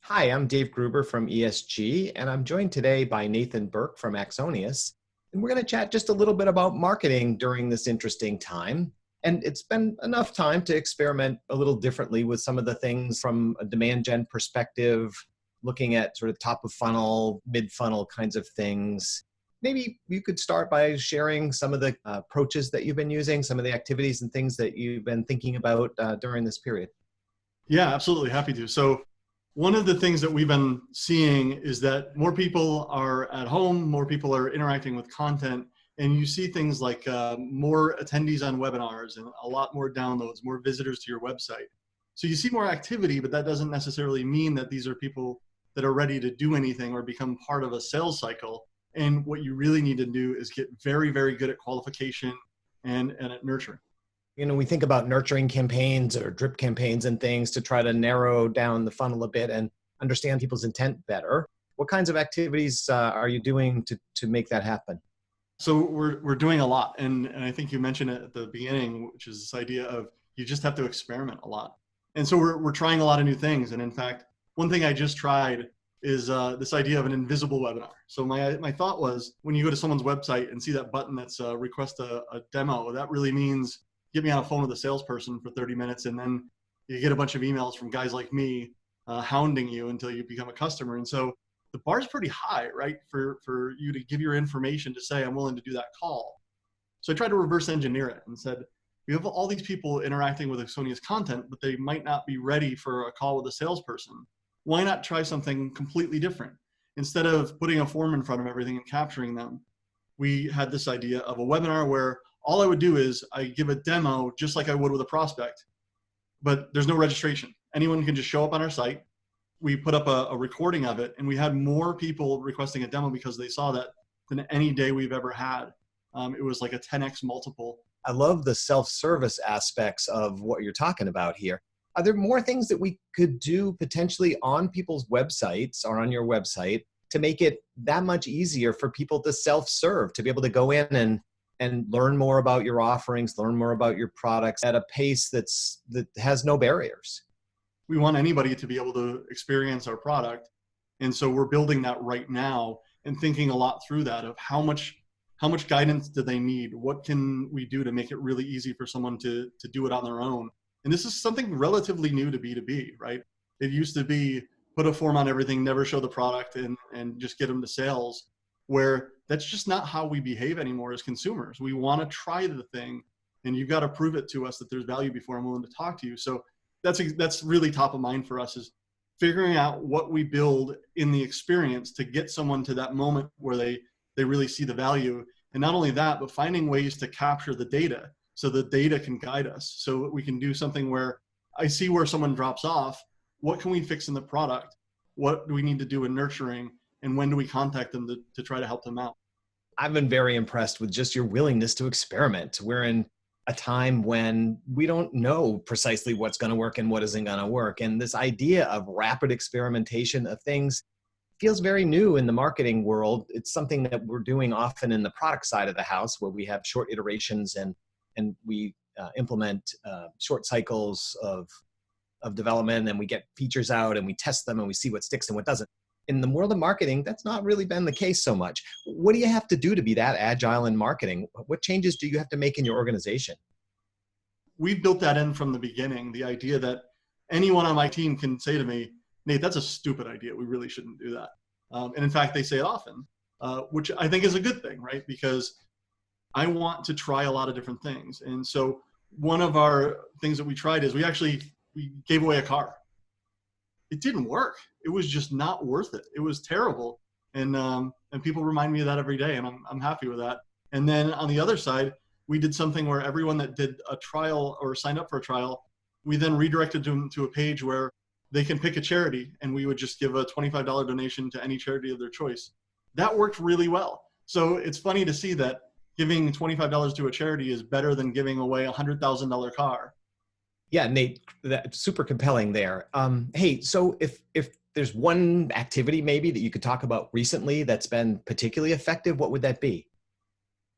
Hi, I'm Dave Gruber from ESG, and I'm joined today by Nathan Burke from Axonius. And we're going to chat just a little bit about marketing during this interesting time. And it's been enough time to experiment a little differently with some of the things from a demand gen perspective, looking at sort of top of funnel, mid funnel kinds of things. Maybe you could start by sharing some of the approaches that you've been using, some of the activities and things that you've been thinking about during this period. Yeah, absolutely. Happy to. So one of the things that we've been seeing is that more people are at home, more people are interacting with content, and you see things like more attendees on webinars and a lot more downloads, more visitors to your website. So you see more activity, but that doesn't necessarily mean that these are people that are ready to do anything or become part of a sales cycle. And what you really need to do is get very, very good at qualification and at nurturing. We think about nurturing campaigns or drip campaigns and things to try to narrow down the funnel a bit and understand people's intent better. What kinds of activities are you doing to make that happen? So we're doing a lot. And I think you mentioned it at the beginning, which is this idea of you just have to experiment a lot. And so we're trying a lot of new things. And in fact, one thing I just tried is this idea of an invisible webinar. So my thought was, when you go to someone's website and see that button that's request a demo, that really means get me on a phone with a salesperson for 30 minutes, and then you get a bunch of emails from guys like me hounding you until you become a customer. And so the bar's pretty high, right, for you to give your information to say, I'm willing to do that call. So I tried to reverse engineer it and said, we have all these people interacting with Axonius content, but they might not be ready for a call with a salesperson. Why not try something completely different? Instead of putting a form in front of everything and capturing them, we had this idea of a webinar where all I would do is I give a demo just like I would with a prospect, but there's no registration. Anyone can just show up on our site. We put up a recording of it, and we had more people requesting a demo because they saw that than any day we've ever had. It was like a 10x multiple. I love the self-service aspects of what you're talking about here. Are there more things that we could do potentially on people's websites or on your website to make it that much easier for people to self-serve, to be able to go in and learn more about your offerings, learn more about your products at a pace that has no barriers? We want anybody to be able to experience our product. And so we're building that right now and thinking a lot through that of how much guidance do they need? What can we do to make it really easy for someone to do it on their own? And this is something relatively new to B2B, right? It used to be put a form on everything, never show the product, and just get them to sales, where that's just not how we behave anymore as consumers. We want to try the thing, and you've got to prove it to us that there's value before I'm willing to talk to you. So that's really top of mind for us, is figuring out what we build in the experience to get someone to that moment where they really see the value. And not only that, but finding ways to capture the data so the data can guide us. So we can do something where I see where someone drops off. What can we fix in the product? What do we need to do in nurturing? And when do we contact them to try to help them out? I've been very impressed with just your willingness to experiment. We're in a time when we don't know precisely what's going to work and what isn't going to work. And this idea of rapid experimentation of things feels very new in the marketing world. It's something that we're doing often in the product side of the house, where we have short iterations and we implement short cycles of development, and we get features out and we test them and we see what sticks and what doesn't. In the world of marketing, that's not really been the case so much. What do you have to do to be that agile in marketing? What changes do you have to make in your organization? We built that in from the beginning, the idea that anyone on my team can say to me, Nate, that's a stupid idea. We really shouldn't do that. And in fact, they say it often, which I think is a good thing, right? Because I want to try a lot of different things. And so one of our things that we tried is we gave away a car. It didn't work. It was just not worth it. It was terrible. And people remind me of that every day, and I'm happy with that. And then on the other side, we did something where everyone that did a trial or signed up for a trial, we then redirected them to a page where they can pick a charity, and we would just give a $25 donation to any charity of their choice. That worked really well. So it's funny to see that giving $25 to a charity is better than giving away a $100,000 car. Yeah, Nate, that's super compelling there. Hey, so if there's one activity maybe that you could talk about recently that's been particularly effective, what would that be?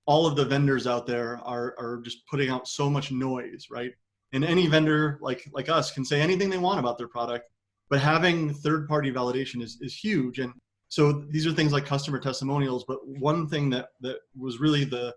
All of the vendors out there are just putting out so much noise, right? And any vendor like us can say anything they want about their product, But having third-party validation is huge. And so these are things like customer testimonials. But one thing that was really the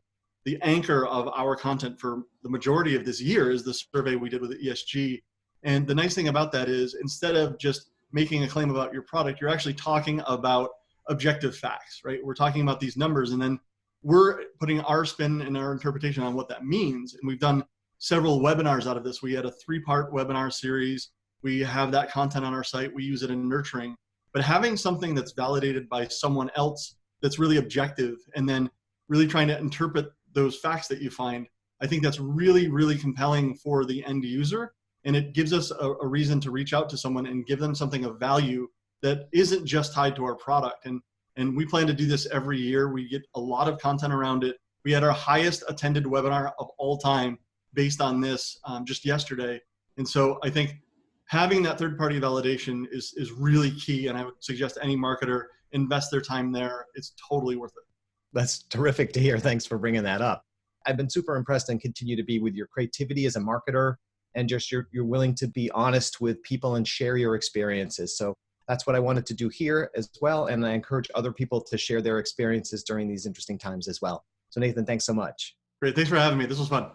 anchor of our content for the majority of this year is the survey we did with the ESG. And the nice thing about that is, instead of just making a claim about your product, you're actually talking about objective facts, right? We're talking about these numbers, and then we're putting our spin and our interpretation on what that means. And we've done several webinars out of this. We had a 3-part webinar series. We have that content on our site. We use it in nurturing. But having something that's validated by someone else that's really objective, and then really trying to interpret those facts that you find, I think that's really, really compelling for the end user. And it gives us a reason to reach out to someone and give them something of value that isn't just tied to our product. And we plan to do this every year. We get a lot of content around it. We had our highest attended webinar of all time based on this just yesterday. And so I think having that third-party validation is really key. And I would suggest any marketer invest their time there. It's totally worth it. That's terrific to hear. Thanks for bringing that up. I've been super impressed and continue to be with your creativity as a marketer, and just you're willing to be honest with people and share your experiences. So that's what I wanted to do here as well. And I encourage other people to share their experiences during these interesting times as well. So Nathan, thanks so much. Great. Thanks for having me. This was fun.